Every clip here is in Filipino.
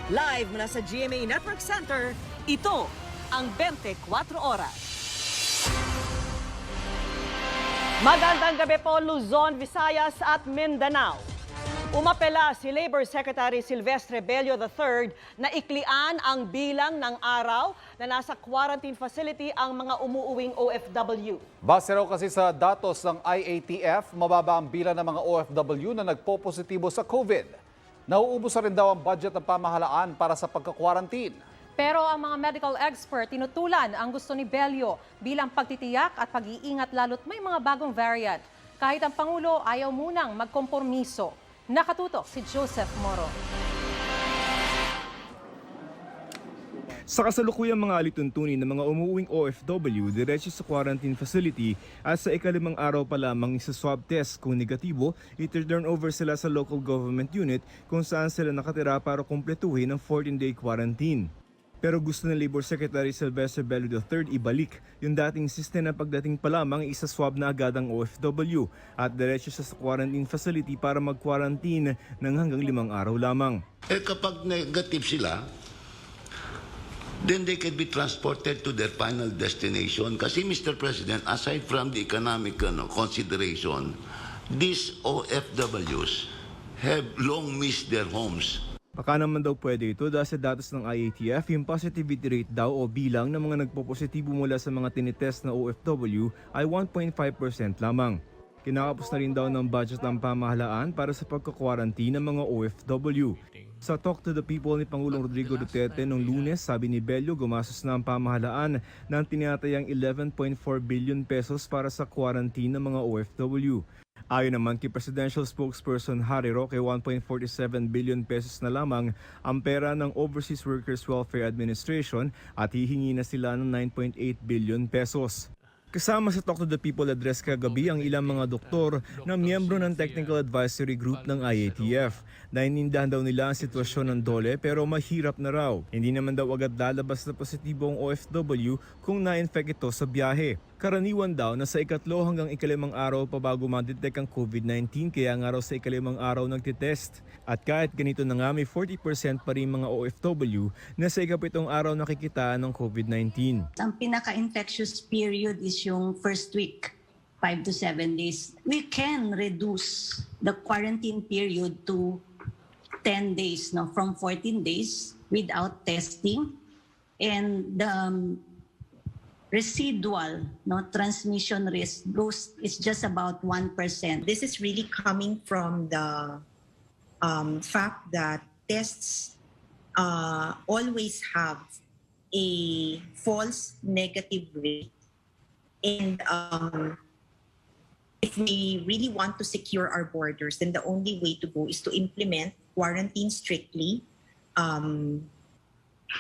Live mula sa GMA Network Center, ito ang 24 Oras. Magandang gabi po Luzon, Visayas at Mindanao. Umapela si Labor Secretary Secretary Bello III na iklian ang bilang ng araw na nasa quarantine facility ang mga umuuwing OFW. Base raw kasi sa datos ng IATF, mababa ang bilang ng mga OFW na nagpo-positibo sa COVID. Nauubos na rin daw ang budget ng pamahalaan para sa pagka-quarantine. Pero ang mga medical expert tinutulan ang gusto ni Bello bilang pagtitiyak at pag-iingat lalo't may mga bagong variant. Kahit ang Pangulo ayaw munang magkompormiso. Nakatutok si Joseph Moro. Sa kasalukuyang mga alituntunin ng mga umuuwing OFW diretso sa quarantine facility at sa ikalimang araw pa lamang sa swab test kung negatibo, i-turn over sila sa local government unit kung saan sila nakatira para kumpletuhin ang 14-day quarantine. Pero gusto ng Labor Secretary Secretary Bello III ibalik yung dating system na pagdating pa lamang isa-swab na agad ang OFW at diretso sa quarantine facility para mag-quarantine ng hanggang 5 araw lamang. Kapag negative sila, then they can be transported to their final destination. Kasi Mr. President, aside from the economic consideration, these OFWs have long missed their homes. Baka naman daw pwede ito dahil sa datos ng IATF, yung positivity rate daw o bilang ng mga nagpopositibo mula sa mga tinitest na OFW ay 1.5% lamang. Kinakapos na rin daw ng budget ng pamahalaan para sa pagka-quarantine ng mga OFW. Sa Talk to the People ni Pangulong Rodrigo Duterte noong Lunes, sabi ni Bello gumastos na ang pamahalaan ng tinatayang 11.4 billion pesos para sa quarantine ng mga OFW. Ayon naman kay Presidential Spokesperson Harry Roque, 1.47 billion pesos na lamang ang pera ng Overseas Workers Welfare Administration at hihingi na sila ng 9.8 billion pesos. Kasama sa Talk to the People address kagabi ang ilang mga doktor na miyembro ng Technical Advisory Group ng IATF. Naiintindihan daw nila ang sitwasyon ng dole pero mahirap na raw. Hindi naman daw agad lalabas na positibo ang OFW kung na-infect ito sa biyahe. Karaniwan daw na sa ikatlo hanggang ikalimang araw pa bago ma-detect ang COVID-19 kaya nga raw sa ikalimang araw nagtitest. At kahit ganito na nga may 40% pa rin mga OFW na sa ikapitong araw nakikitaan ng COVID-19. Ang pinaka-infectious period is yung first week, 5 to 7 days. We can reduce the quarantine period to 10 days, no, from 14 days without testing. And the residual transmission risk is just about 1%. This is really coming from the fact that tests always have a false negative rate. And if we really want to secure our borders, then the only way to go is to implement quarantine strictly,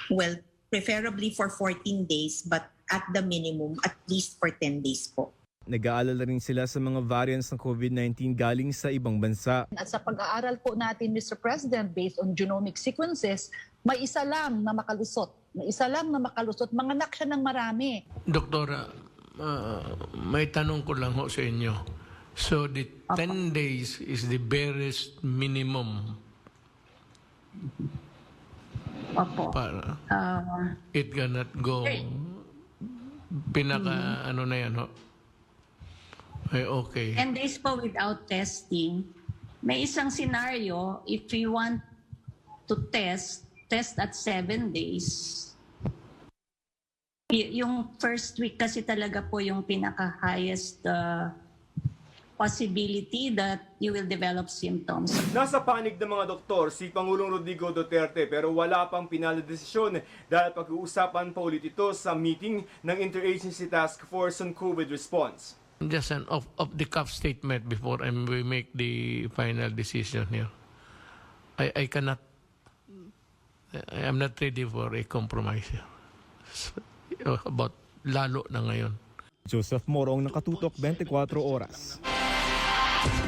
well, preferably for 14 days, but at the minimum, at least for 10 days po. Nag-aalala rin sila sa mga variants ng COVID-19 galing sa ibang bansa. At sa pag-aaral po natin, Mr. President, based on genomic sequences, may isa lang na makalusot. May isa lang na makalusot. Manganak siya ng marami. Doktora, may tanong ko lang ho sa inyo. So the 10 days is the barest minimum para it cannot go pinaka ano na yan ho. Ay, okay. 10 days po without testing. May isang scenario, if you want to test at 7 days. Yung first week kasi talaga po yung pinaka-highest possibility that you will develop symptoms. Nasa panig ng mga doktor si Pangulong Rodrigo Duterte pero wala pang pinal na desisyon dahil pag-uusapan pa ulit ito sa meeting ng Interagency Task Force on COVID Response. Just an off-the-cuff statement before we make the final decision here. I am not ready for a compromise here. About lalo na ngayon. Joseph Moro, Nakatutok, 24 Oras.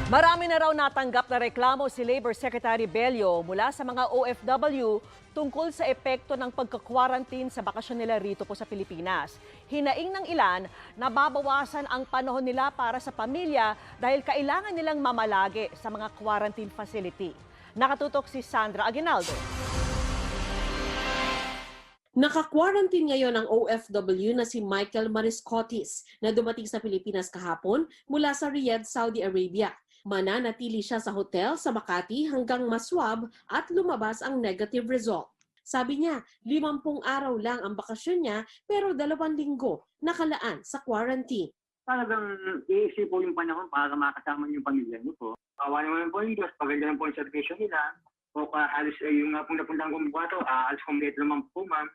Marami na raw natanggap na reklamo si Labor Secretary Bello mula sa mga OFW tungkol sa epekto ng pagka-quarantine sa bakasyon nila rito po sa Pilipinas. Hinaing ng ilan na babawasan ang panahon nila para sa pamilya dahil kailangan nilang mamalagi sa mga quarantine facility. Nakatutok si Sandra Aguinaldo. Naka-quarantine ngayon ang OFW na si Michael Mariscotis na dumating sa Pilipinas kahapon mula sa Riyadh, Saudi Arabia. Mananatili siya sa hotel sa Makati hanggang maswab at lumabas ang negative result. Sabi niya, 50 araw lang ang bakasyon niya pero 2 linggo nakalaan sa quarantine. Talagang iisip po yung panahon para makasama yung pamilya niyo po. Awa naman po yung Diyos, paganda po yung certification nila. O alis yung nga pong napuntahan kong buwato, alis complete naman po ma'am.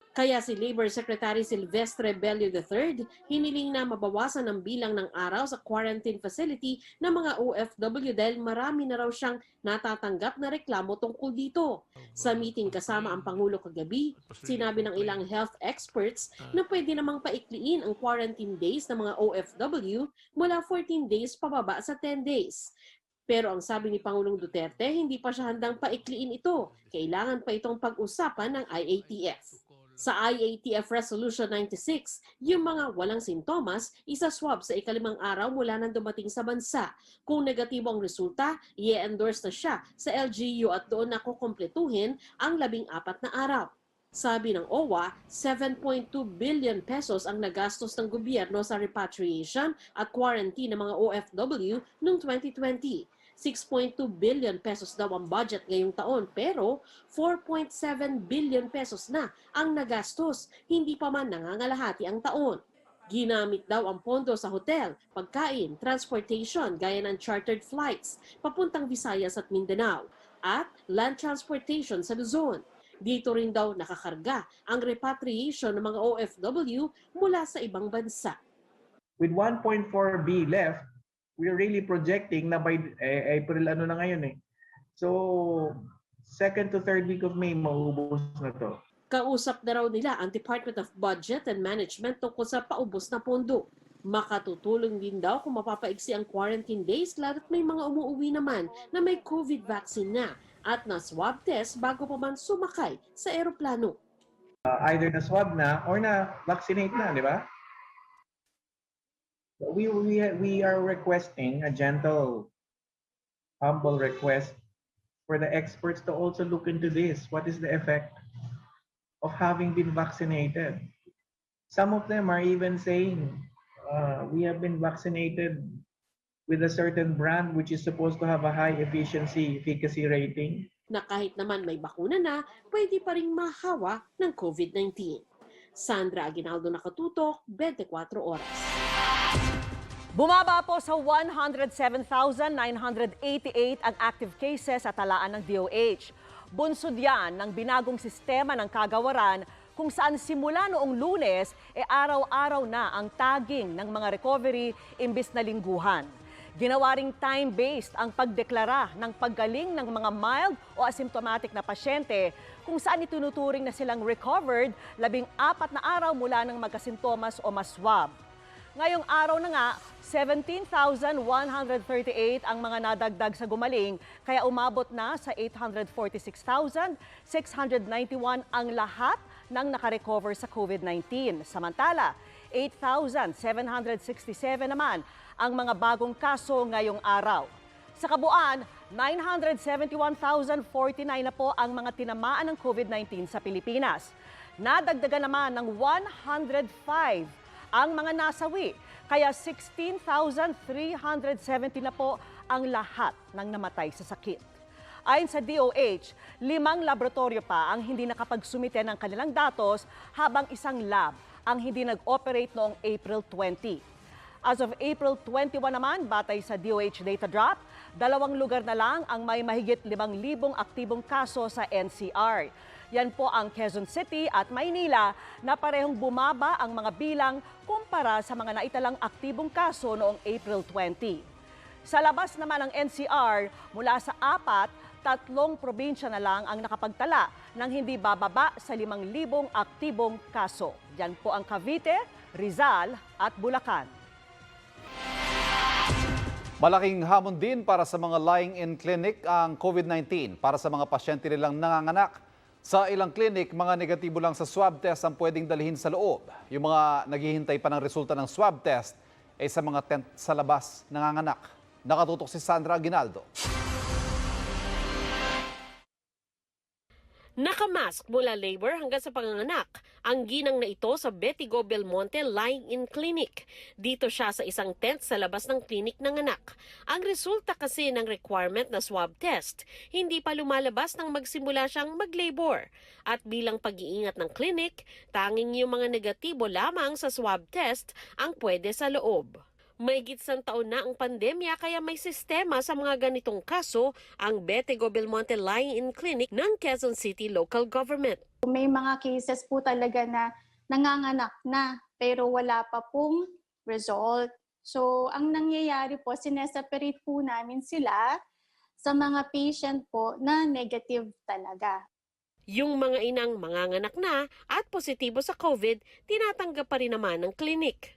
Kaya si Labor Secretary Secretary Bello III hiniling na mabawasan ang bilang ng araw sa quarantine facility ng mga OFW dahil marami na raw siyang natatanggap na reklamo tungkol dito. Sa meeting kasama ang Pangulo kagabi, sinabi ng ilang health experts na pwede namang paikliin ang quarantine days ng mga OFW mula 14 days pababa sa 10 days. Pero ang sabi ni Pangulong Duterte, hindi pa siya handang paikliin ito. Kailangan pa itong pag-usapan ng IATF. Sa IATF Resolution 96, yung mga walang sintomas, isa-swab sa ika-5 araw mula nang dumating sa bansa. Kung negatibo ang resulta, i-endorse na siya sa LGU at doon na kukumpletuhin ang 14 na araw. Sabi ng OWA, 7.2 billion pesos ang nagastos ng gobyerno sa repatriation at quarantine ng mga OFW noong 2020. 6.2 billion pesos daw ang budget ngayong taon pero 4.7 billion pesos na ang nagastos, hindi pa man nangangalahati ang taon. Ginamit daw ang pondo sa hotel, pagkain, transportation gaya ng chartered flights papuntang Visayas at Mindanao at land transportation sa Luzon. Dito rin daw nakakarga ang repatriation ng mga OFW mula sa ibang bansa. With 1.4 B left, we're really projecting na by April na ngayon eh. So, 2nd to 3rd week of May, maubos na to. Kausap na raw nila ang Department of Budget and Management tungkol sa paubos na pondo. Makatutulong din daw kung mapapaigsi ang quarantine days lalo't may mga umuuwi naman na may COVID vaccine na at na swab test bago pa man sumakay sa eroplano. Either na swab na or na vaccinate na, di ba? We are requesting a gentle, humble request for the experts to also look into this. What is the effect of having been vaccinated? Some of them are even saying, we have been vaccinated with a certain brand which is supposed to have a high efficacy rating. Na kahit naman may bakuna na, pwede pa ring mahawa ng COVID-19. Sandra Aguinaldo, nakatutok, 24 Oras. Bumaba po sa 107,988 ang active cases sa talaan ng DOH. Bunsod yan ng binagong sistema ng kagawaran kung saan simula noong Lunes, araw-araw na ang tagging ng mga recovery imbis na lingguhan. Ginawa ring time-based ang pagdeklara ng paggaling ng mga mild o asymptomatic na pasyente kung saan itunuturing na silang recovered 14 na araw mula nang magkasintomas o maswab. Ngayong araw na nga, 17,138 ang mga nadagdag sa gumaling, kaya umabot na sa 846,691 ang lahat ng nakarecover sa COVID-19. Samantala, 8,767 naman ang mga bagong kaso ngayong araw. Sa kabuuan, 971,049 na po ang mga tinamaan ng COVID-19 sa Pilipinas. Nadagdagan naman ng 105 ang mga nasawi, kaya 16,370 na po ang lahat ng namatay sa sakit. Ayon sa DOH, 5 laboratorio pa ang hindi nakapagsumite ng kanilang datos habang 1 lab ang hindi nag-operate noong April 20. As of April 21 naman, batay sa DOH data drop, 2 lugar na lang ang may mahigit 5,000 aktibong kaso sa NCR. Yan po ang Quezon City at Maynila na parehong bumaba ang mga bilang kumpara sa mga naitalang aktibong kaso noong April 20. Sa labas naman ng NCR, mula sa 4, 3 probinsya na lang ang nakapagtala ng hindi bababa sa 5,000 aktibong kaso. Yan po ang Cavite, Rizal at Bulacan. Malaking hamon din para sa mga lying-in clinic ang COVID-19 para sa mga pasyente nilang nanganganak. Sa ilang clinic, mga negatibo lang sa swab test ang pwedeng dalhin sa loob. Yung mga naghihintay pa ng resulta ng swab test ay sa mga tent sa labas nanganganak. Nakatutok si Sandra Aguinaldo. Nakamask mula labor hanggang sa panganganak ang ginang na ito sa Betigo Belmonte Lying-in Clinic. Dito siya sa isang tent sa labas ng klinik ng anak. Ang resulta kasi ng requirement na swab test, hindi pa lumalabas nang magsimula siyang mag-labor. At bilang pag-iingat ng klinik, tanging yung mga negatibo lamang sa swab test ang pwede sa loob. May gitsang taon na ang pandemya kaya may sistema sa mga ganitong kaso ang Betigo Belmonte Lying-in Clinic ng Quezon City Local Government. May mga cases po talaga na nanganganak na pero wala pa pong result. So ang nangyayari po, sineseparate po namin sila sa mga patient po na negative talaga. Yung mga inang manganganak na at positibo sa COVID, tinatanggap pa rin naman ng klinik.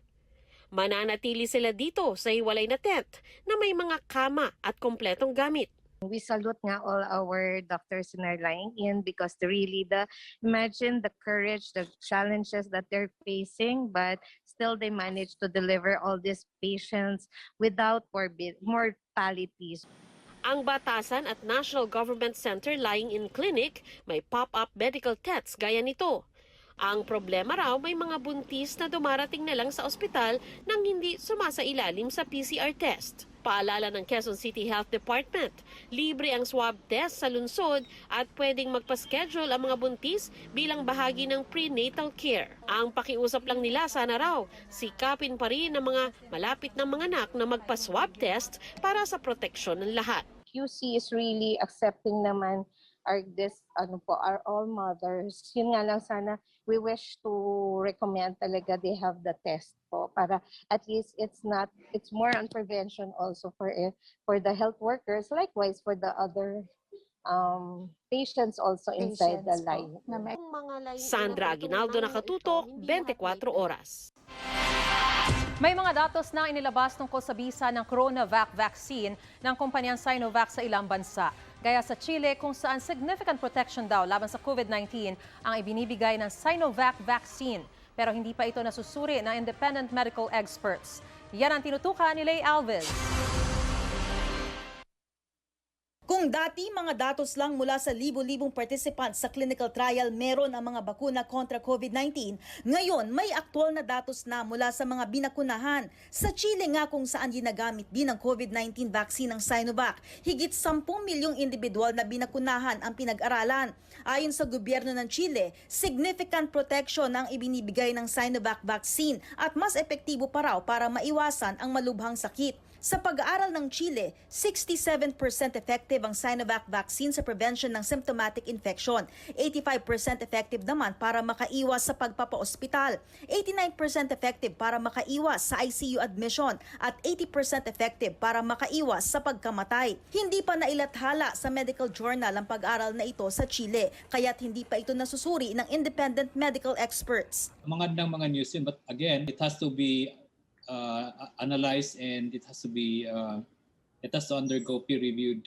Mananatili sila dito sa hiwalay na tent na may mga kama at kompletong gamit. We salute nga all our doctors in our lying in because imagine the courage, the challenges that they're facing, but still they manage to deliver all these patients without mortalities. Ang Batasan at National Government Center Lying-in Clinic may pop-up medical tests gaya nito. Ang problema raw may mga buntis na dumarating na lang sa ospital nang hindi sumasailalim sa PCR test. Paalala ng Quezon City Health Department, libre ang swab test sa lungsod at pwedeng magpa-schedule ang mga buntis bilang bahagi ng prenatal care. Ang pakiusap lang nila sana raw, sikapin pa rin ng mga malapit na mga anak na magpa-swab test para sa proteksyon ng lahat. QC is really accepting naman our all mothers. Yun nga lang sana, we wish to recommend talaga they have the test po para at least it's more on prevention also for the health workers, likewise for the other patients also inside the line. Sandra Aguinaldo, Nakatutok, 24 Oras. May mga datos na inilabas tungkol sa bisa ng CoronaVac vaccine ng kumpanyang Sinovac sa ilang bansa. Gaya sa Chile kung saan significant protection daw laban sa COVID-19 ang ibinibigay ng Sinovac vaccine. Pero hindi pa ito nasusuri ng independent medical experts. Yan ang tinutukan ni Lay Alves. Kung dati mga datos lang mula sa libo-libong participants sa clinical trial meron ang mga bakuna kontra COVID-19, ngayon may aktual na datos na mula sa mga binakunahan. Sa Chile nga kung saan ginagamit din ang COVID-19 vaccine ng Sinovac, higit 10 milyong individual na binakunahan ang pinag-aralan. Ayon sa gobyerno ng Chile, significant protection ang ibinibigay ng Sinovac vaccine at mas epektibo pa raw para maiwasan ang malubhang sakit. Sa pag-aaral ng Chile, 67% effective ang Sinovac vaccine sa prevention ng symptomatic infection. 85% effective naman para makaiwas sa pagpapa-ospital. 89% effective para makaiwas sa ICU admission at 80% effective para makaiwas sa pagkamatay. Hindi pa nailathala sa medical journal ang pag-aaral na ito sa Chile, kaya't hindi pa ito nasusuri ng independent medical experts. Magandang mga news yun, but again, it has to be analyzed and it has to undergo peer-reviewed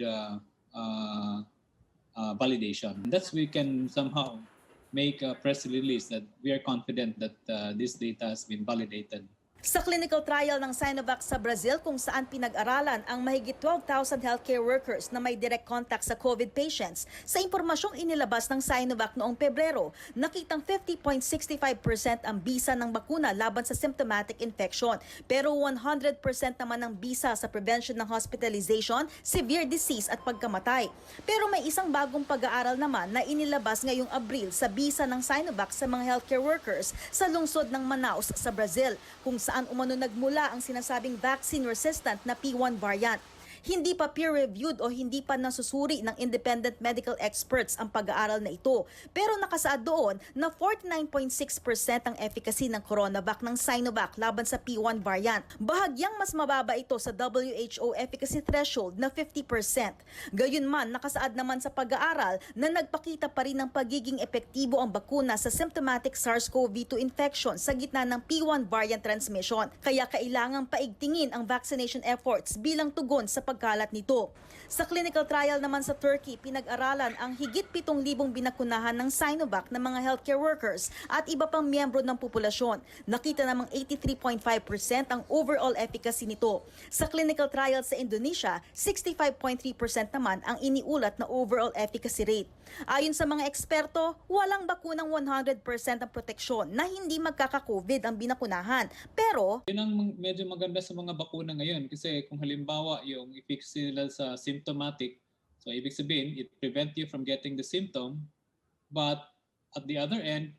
validation. That's we can somehow make a press release that we are confident that this data has been validated. Sa clinical trial ng Sinovac sa Brazil kung saan pinag-aralan ang mahigit 12,000 healthcare workers na may direct contact sa COVID patients, sa impormasyong inilabas ng Sinovac noong Pebrero, nakitang 50.65% ang bisa ng bakuna laban sa symptomatic infection. Pero 100% naman ang bisa sa prevention ng hospitalization, severe disease at pagkamatay. Pero may isang bagong pag-aaral naman na inilabas ngayong Abril sa bisa ng Sinovac sa mga healthcare workers sa lungsod ng Manaus sa Brazil, kung saan umano nagmula ang sinasabing vaccine-resistant na P1 variant. Hindi pa peer-reviewed o hindi pa nasusuri ng independent medical experts ang pag-aaral na ito. Pero nakasaad doon na 49.6% ang efficacy ng CoronaVac ng Sinovac laban sa P1 variant. Bahagyang mas mababa ito sa WHO efficacy threshold na 50%. Gayunman, nakasaad naman sa pag-aaral na nagpakita pa rin ng pagiging epektibo ang bakuna sa symptomatic SARS-CoV-2 infection sa gitna ng P1 variant transmission. Kaya kailangang paigtingin ang vaccination efforts bilang tugon sa pagkalat nito. Sa clinical trial naman sa Turkey, pinag-aralan ang higit 7,000 binakunahan ng Sinovac ng mga healthcare workers at iba pang miyembro ng populasyon. Nakita namang 83.5% ang overall efficacy nito. Sa clinical trial sa Indonesia, 65.3% naman ang iniulat na overall efficacy rate. Ayon sa mga eksperto, walang bakunang 100% ang proteksyon na hindi magkaka-COVID ang binakunahan. Pero yun ang medyo maganda sa mga bakuna ngayon kasi kung halimbawa yung i-fix nila sa symptomatic, so ibig sabihin, it prevent you from getting the symptom, but at the other end,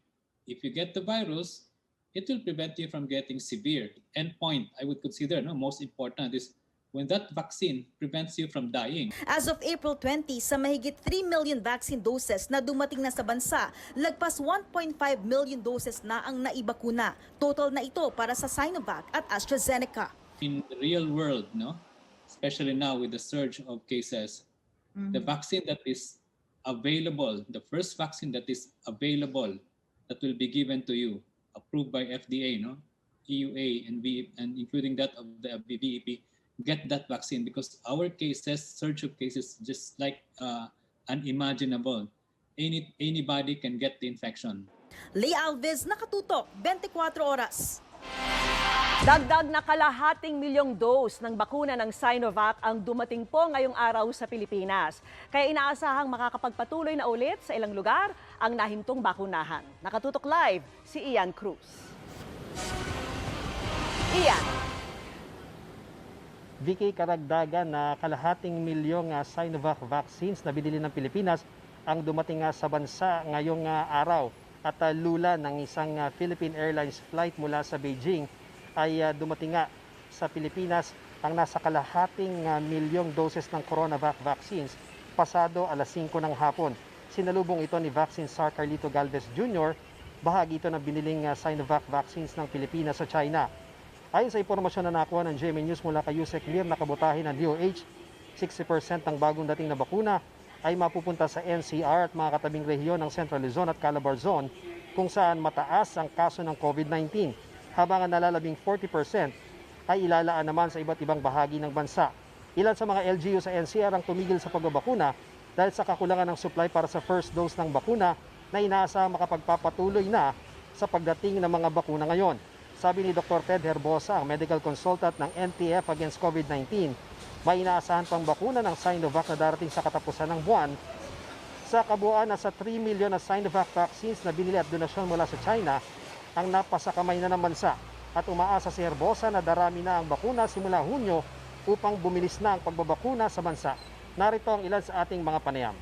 if you get the virus, it will prevent you from getting severe. Endpoint, I would consider, most important is when that vaccine prevents you from dying. As of April 20, sa mahigit 3 million vaccine doses na dumating na sa bansa, lagpas 1.5 million doses na ang naibakuna. Total na ito para sa Sinovac at AstraZeneca. In the real world, especially now with the surge of cases, the vaccine that is available, the first vaccine that is available that will be given to you, approved by FDA, EUA and including that of the VEP, get that vaccine because our cases, surge of cases, just like unimaginable. Anybody can get the infection. Leigh Alves, Nakatutok, 24 Oras. Dagdag na kalahating milyong dose ng bakuna ng Sinovac ang dumating po ngayong araw sa Pilipinas. Kaya inaasahang makakapagpatuloy na ulit sa ilang lugar ang nahintong bakunahan. Nakatutok live si Ian Cruz. Ian. Vicky, karagdagan na kalahating milyong Sinovac vaccines na binili ng Pilipinas ang dumating sa bansa ngayong araw. At lula ng isang Philippine Airlines flight mula sa Beijing ay dumating sa Pilipinas ang nasa kalahating milyong doses ng CoronaVac vaccines pasado alas 5 ng hapon. Sinalubong ito ni Vaccine Czar Carlito Galvez Jr., bahagi ito ng biniling Sinovac vaccines ng Pilipinas sa China. Ayon sa impormasyon na nakuha ng GMA News mula kay Yusek Lir na kabutahe ng DOH, 60% ng bagong dating na bakuna ay mapupunta sa NCR at mga katabing rehiyon ng Central Luzon at Calabar Zone kung saan mataas ang kaso ng COVID-19, habang ang nalalabing 40% ay ilalaan naman sa iba't ibang bahagi ng bansa. Ilan sa mga LGU sa NCR ang tumigil sa pagbabakuna dahil sa kakulangan ng supply para sa first dose ng bakuna na inaasahang makapagpapatuloy na sa pagdating ng mga bakuna ngayon. Sabi ni Dr. Ted Herbosa, ang medical consultant ng NTF against COVID-19, may inaasahan pang bakuna ng Sinovac na darating sa katapusan ng buwan. Sa kabuuan, nasa 3 milyon na Sinovac vaccines na binili at donasyon mula sa China ang napasakamay na ng bansa. At umaasa si Herbosa na darami na ang bakuna simula Hunyo upang bumilis na ang pagbabakuna sa bansa. Narito ang ilan sa ating mga panayam.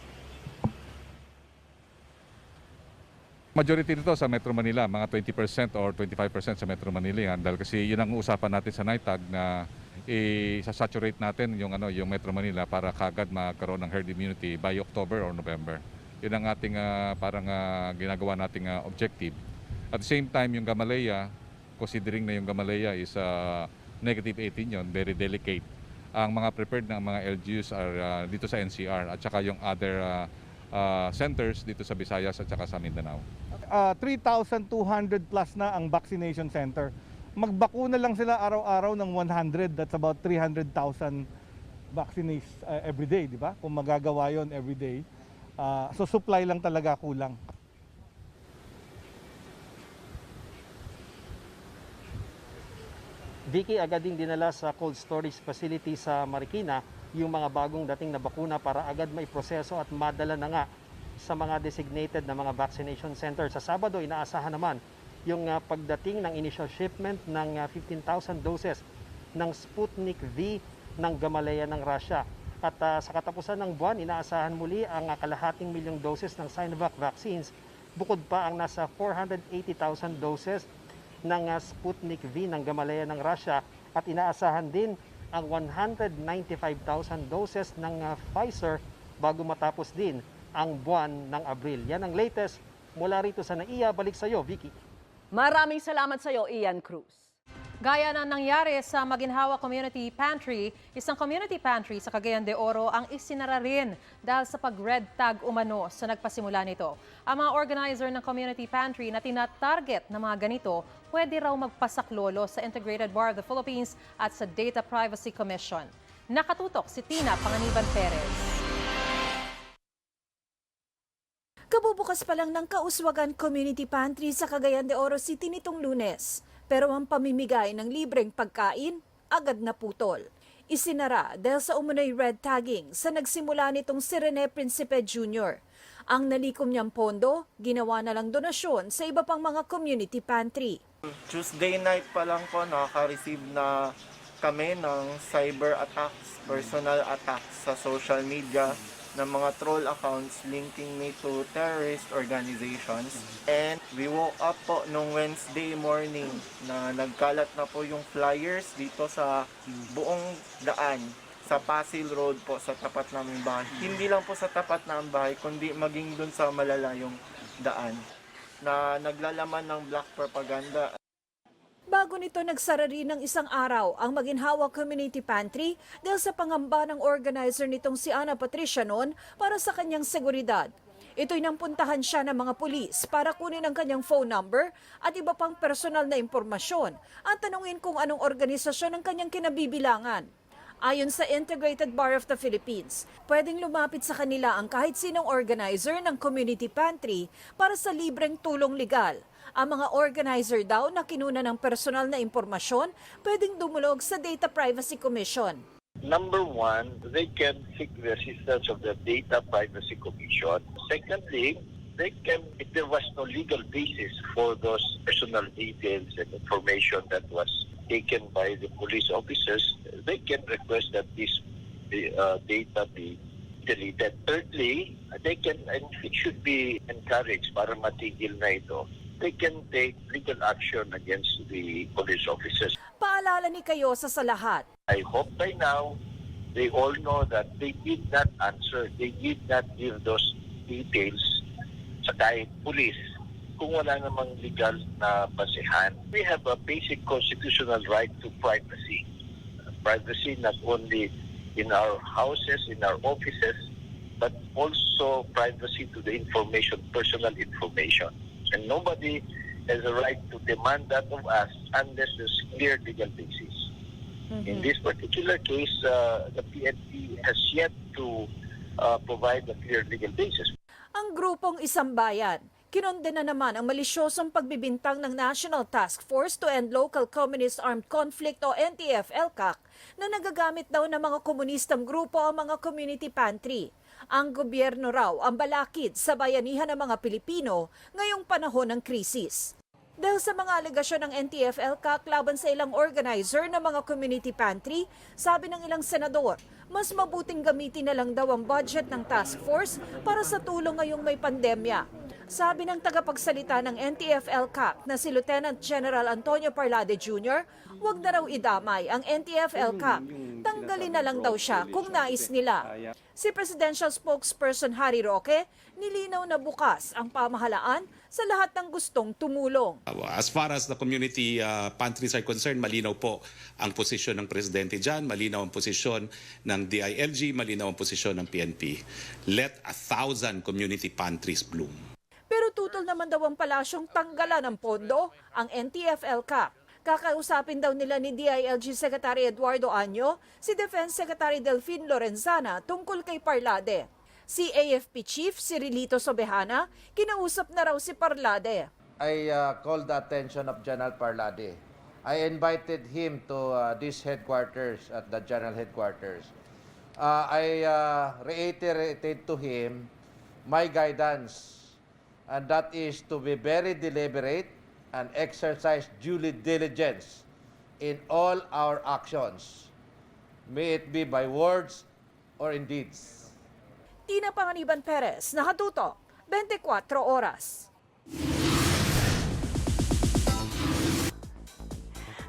Majority nito sa Metro Manila, mga 20% or 25% sa Metro Manila. Dahil kasi yun ang usapan natin sa NITAG na i-saturate natin yung Metro Manila para kagad magkaroon ng herd immunity by October or November. Yun ang ating ginagawa nating objective. At the same time, yung Gamaleya, considering na yung Gamaleya is negative 18 yun, very delicate. Ang mga prepared ng mga LGUs are dito sa NCR at saka yung other centers dito sa Visayas at saka sa Mindanao. 3,200 plus na ang vaccination center. Magbakuna lang sila araw-araw ng 100, that's about 300,000 vaccines every day, di ba? Kung magagawa yon every day. So supply lang talaga kulang. Vicky, agad ding dinala sa cold storage facility sa Marikina yung mga bagong dating na bakuna para agad maiproseso at madala na nga sa mga designated na mga vaccination center. Sa Sabado, inaasahan naman yung pagdating ng initial shipment ng 15,000 doses ng Sputnik V ng Gamaleya ng Russia. At sa katapusan ng buwan, inaasahan muli ang kalahating milyong doses ng Sinovac vaccines, bukod pa ang nasa 480,000 doses ng Sputnik V ng Gamaleya ng Russia, at inaasahan din ang 195,000 doses ng Pfizer bago matapos din ang buwan ng Abril. Yan ang latest mula rito sa NAIA. Balik sa iyo, Vicky. Maraming salamat sa iyo, Ian Cruz. Gaya na nangyari sa Maginhawa Community Pantry, isang community pantry sa Cagayan de Oro ang isinara rin dahil sa pag-red tag umano sa nagpasimula nito. Ang mga organizer ng community pantry na tina-target ng mga ganito, pwede raw magpasaklolo sa Integrated Bar of the Philippines at sa Data Privacy Commission. Nakatutok si Tina Panganiban Perez. Kabubukas pa lang ng Kauswagan Community Pantry sa Cagayan de Oro City nitong Lunes. Pero ang pamimigay ng libreng pagkain agad na putol. Isinara dahil sa umunoy red tagging sa nagsimula nitong si Rene Principe Jr. Ang nalikom niyang pondo, ginawa na lang donasyon sa iba pang mga community pantry. Tuesday night pa lang po nakaka-receive na kami ng cyber attacks, personal attacks sa social media ng mga troll accounts linking me to terrorist organizations. And we woke up po nung Wednesday morning na nagkalat na po yung flyers dito sa buong daan sa Pasil Road po sa tapat naming bahay. Hindi lang po sa tapat ng bahay kundi maging dun sa malalayong daan na naglalaman ng black propaganda. Bago nito nagsara rin ng isang araw ang Maginhawa Community Pantry dahil sa pangamba ng organizer nitong si Ana Patricia noon para sa kanyang seguridad. Ito'y nampuntahan siya ng mga pulis para kunin ang kanyang phone number at iba pang personal na impormasyon at tanungin kung anong organisasyon ang kanyang kinabibilangan. Ayon sa Integrated Bar of the Philippines, pwedeng lumapit sa kanila ang kahit sinong organizer ng community pantry para sa libreng tulong legal. Ang mga organizer daw na kinuna ng personal na impormasyon pwedeng dumulog sa Data Privacy Commission. Number one, they can seek the assistance of the Data Privacy Commission. Secondly, they can, if there was no legal basis for those personal details and information that was taken by the police officers, they can request that this data be deleted. Thirdly, they can, and it should be encouraged para matigil na ito, they can take legal action against the police officers. Paalala ni Cayosa sa lahat. I hope by now they all know that they did not answer, they did not give those details sa kahit police kung wala namang legal na basehan. We have a basic constitutional right to privacy. Privacy not only in our houses, in our offices, but also privacy to the information, personal information. And nobody has a right to demand that of us unless there's clear legal basis. In this particular case, the PNP has yet to provide a clear legal basis. Ang grupong Isang Bayan, kinondena naman ang malisyosong pagbibintang ng National Task Force to End Local Communist Armed Conflict o NTF-ELCAC na nagagamit daw ng mga komunistang grupo ang mga community pantry. Ang gobyerno raw ang balakid sa bayanihan ng mga Pilipino ngayong panahon ng krisis. Dahil sa mga alegasyon ng NTF-ELCAC laban sa ilang organizer ng mga community pantry, sabi ng ilang senador, mas mabuting gamitin na lang daw ang budget ng task force para sa tulong ngayong may pandemya. Sabi ng tagapagsalita ng NTF-ELCAC na si Lieutenant General Antonio Parlade Jr., huwag na raw idamay ang NTF-ELCAC. Tanggalin na lang daw siya kung nais nila. Si Presidential Spokesperson Harry Roque, nilinaw na bukas ang pamahalaan sa lahat ng gustong tumulong. As far as the community pantries are concerned, malinaw po ang posisyon ng Presidente dyan, malinaw ang posisyon ng DILG, malinaw ang posisyon ng PNP. Let 1,000 community pantries bloom. Pero tutol naman daw ang palasyong tanggalan ng pondo ang NTF-ELCAC. Kakausapin daw nila ni DILG Secretary Eduardo Año, si Defense Secretary Delfin Lorenzana tungkol kay Parlade. Si AFP Chief Cirilito Sobejana, kinausap na raw si Parlade. I called the attention of General Parlade. I invited him to this headquarters, at the General Headquarters. I reiterated to him my guidance, and that is to be very deliberate and exercise due diligence in all our actions, may it be by words or in deeds. Tina Panganiban Perez, nakatutok, 24 Oras.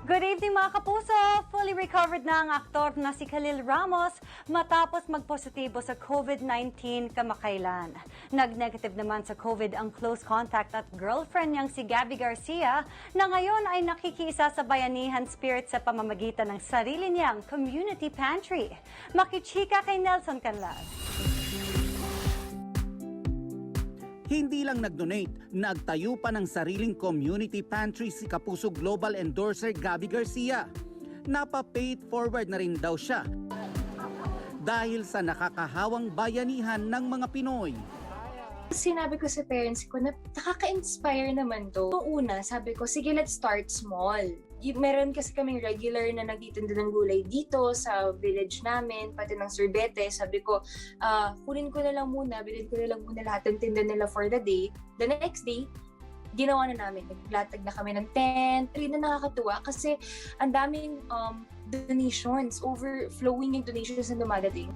Good evening mga kapuso! Fully recovered na ang aktor na si Khalil Ramos matapos magpositibo sa COVID-19 kamakailan. Nag-negative naman sa COVID ang close contact at girlfriend niyang si Gabbi Garcia na ngayon ay nakikiisa sa bayanihan spirit sa pamamagitan ng sarili niyang community pantry. Makichika kay Nelson Canlas. Hindi lang nag-donate, nagtayo pa ng sariling community pantry si Kapuso Global endorser Gabbi Garcia. Napa-paid forward na rin daw siya. dahil sa nakakahawang bayanihan ng mga Pinoy. Sinabi ko sa parents ko na nakaka-inspire naman to. Noong una, sabi ko, sige, let's start small. Meron kasi kaming regular na nagtitinda ng gulay dito sa village namin, pati ng sorbete. Sabi ko, bilhin ko na lang muna lahat ng tinda nila for the day. The next day, ginawa na namin. Naglatag na kami ng tent. Rin na nakakatuwa kasi ang daming donations, overflowing yung donations na dumadating.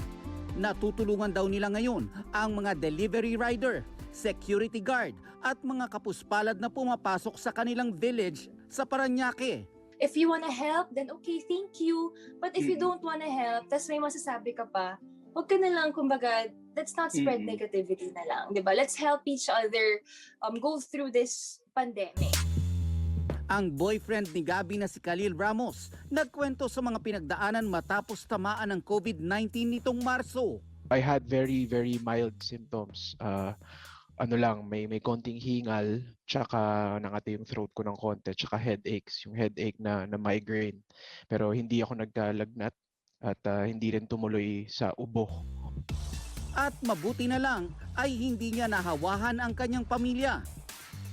Natutulungan daw nila ngayon ang mga delivery rider, security guard at mga kapuspalad na pumapasok sa kanilang village sa Parañaque. If you wanna help, then okay, thank you. But if you don't wanna help, tas may masasabi ka pa, huwag ka na lang, kumbaga, let's not spread negativity na lang, di ba? Let's help each other go through this pandemic. Ang boyfriend ni Gabbi na si Khalil Ramos nagkwento sa mga pinagdaanan matapos tamaan ng COVID-19 nitong Marso. I had very mild symptoms. May konting hingal, tsaka nangati yung throat ko ng konti, tsaka headaches, yung headache na migraine. Pero hindi ako nagkalagnat at hindi rin tumuloy sa ubo. At mabuti na lang ay hindi niya nahawahan ang kanyang pamilya.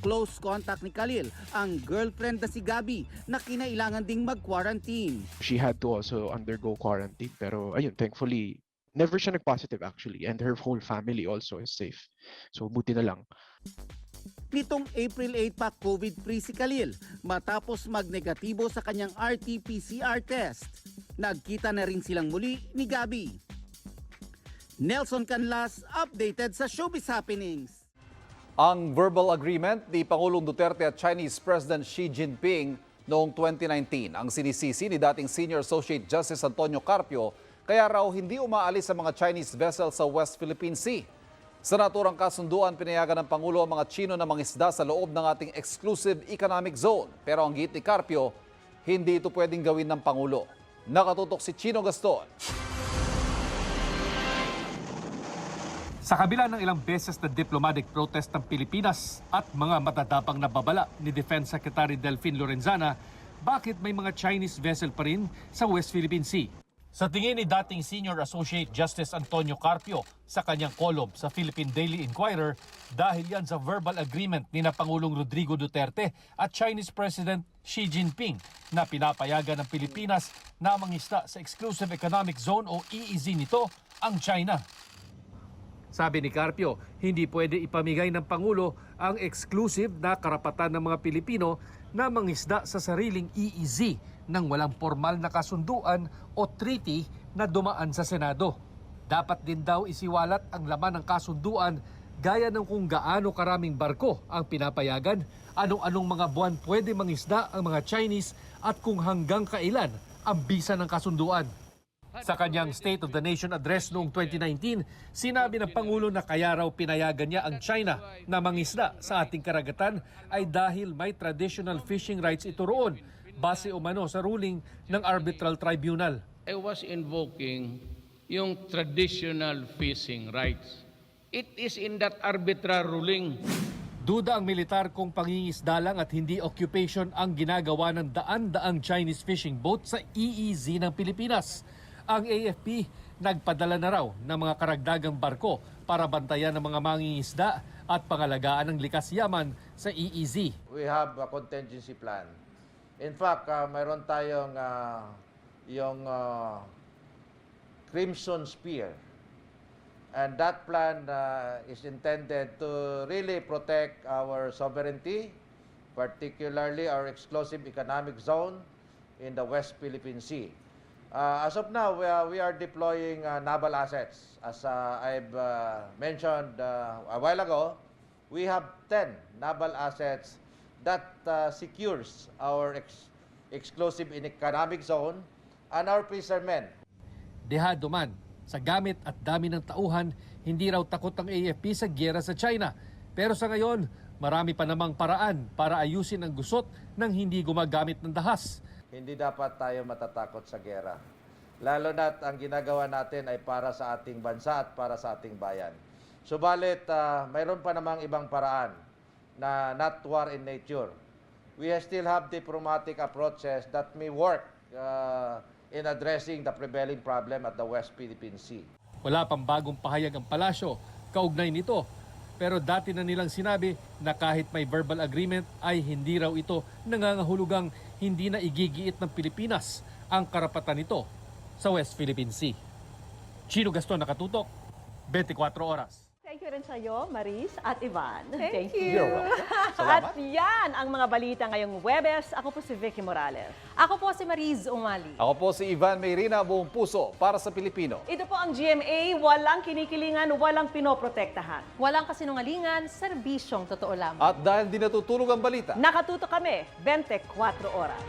Close contact ni Khalil, ang girlfriend na si Gabbi na kinailangan ding mag-quarantine. She had to also undergo quarantine, pero ayun, thankfully, never siya nag-positive actually, and her whole family also is safe. So buti na lang. Nitong April 8 pa COVID-free si Khalil matapos magnegatibo sa kanyang RT-PCR test. Nagkita na rin silang muli ni Gabbi. Nelson Canlas, updated sa Showbiz Happenings. Ang verbal agreement ni Pangulong Duterte at Chinese President Xi Jinping noong 2019 ang sinisisi ni dating Senior Associate Justice Antonio Carpio kaya raw hindi umaalis ang mga Chinese vessels sa West Philippine Sea. Sa naturang kasunduan, pinayagan ng Pangulo ang mga Chino na mangisda sa loob ng ating exclusive economic zone. Pero ang giit ni Carpio, hindi ito pwedeng gawin ng Pangulo. Nakatutok si Chino Gaston. Sa kabila ng ilang beses na diplomatic protest ng Pilipinas at mga matadapang na babala ni Defense Secretary Delfin Lorenzana, bakit may mga Chinese vessel pa rin sa West Philippine Sea? Sa tingin ni dating Senior Associate Justice Antonio Carpio sa kanyang kolom sa Philippine Daily Inquirer, dahil yan sa verbal agreement ni na Pangulong Rodrigo Duterte at Chinese President Xi Jinping na pinapayagan ng Pilipinas na mangisda sa Exclusive Economic Zone o EEZ nito ang China. Sabi ni Carpio, hindi pwede ipamigay ng Pangulo ang exclusive na karapatan ng mga Pilipino na mangisda sa sariling EEZ nang walang formal na kasunduan o treaty na dumaan sa Senado. Dapat din daw isiwalat ang laman ng kasunduan gaya ng kung gaano karaming barko ang pinapayagan, anong mga buwan pwede mangisda ang mga Chinese at kung hanggang kailan ang bisa ng kasunduan. Sa kanyang State of the Nation address noong 2019, sinabi ng Pangulo na kaya raw pinayagan niya ang China na mangisda sa ating karagatan ay dahil may traditional fishing rights ito roon, base umano sa ruling ng Arbitral Tribunal. I was invoking yung traditional fishing rights. It is in that arbitral ruling. Duda ang militar kung pangingisda lang at hindi occupation ang ginagawa ng daan-daang Chinese fishing boat sa EEZ ng Pilipinas. Ang AFP nagpadala na raw ng mga karagdagang barko para bantayan ng mga mangingisda at pangalagaan ng likas yaman sa EEZ. We have a contingency plan. In fact, mayroon tayong yung Crimson Spear. And that plan is intended to really protect our sovereignty, particularly our exclusive economic zone in the West Philippine Sea. As of now, we are deploying naval assets. As I've mentioned a while ago, we have 10 naval assets that secures our exclusive economic zone and our fishermen. Dehado man, sa gamit at dami ng tauhan, hindi raw takot ang AFP sa giyera sa China. Pero sa ngayon, marami pa namang paraan para ayusin ang gusot ng hindi gumagamit ng dahas. Hindi dapat tayo matatakot sa gera. Lalo na't ang ginagawa natin ay para sa ating bansa at para sa ating bayan. Subalit, mayroon pa namang ibang paraan na not war in nature. We still have diplomatic approaches that may work in addressing the prevailing problem at the West Philippine Sea. Wala pang bagong pahayag ang palasyo kaugnay nito. Pero dati na nilang sinabi na kahit may verbal agreement ay hindi raw ito nangangahulugang hindi na igigiit ng Pilipinas ang karapatan nito sa West Philippine Sea. Chino Gaston, nakatutok, 24 oras. Thank you rin sa iyo, Maris at Ivan. Thank you. you. At yan ang mga balita ngayong Huwebes. Ako po si Vicky Morales. Ako po si Mariz Umali. Ako po si Ivan Mayrina, buong puso para sa Pilipino. Ito po ang GMA, walang kinikilingan, walang pinoprotektahan. Walang kasinungalingan, serbisyong totoo lamang. At dahil di natutulog ang balita, Nakatuto kami, 24 oras.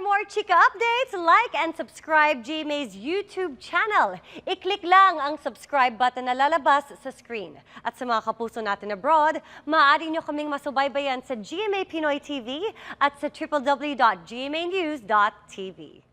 For more chika updates, like and subscribe GMA's YouTube channel. I-click lang ang subscribe button na lalabas sa screen. At sa mga kapuso natin abroad, maaari nyo kaming masubaybayan sa GMA Pinoy TV at sa www.gmanews.tv.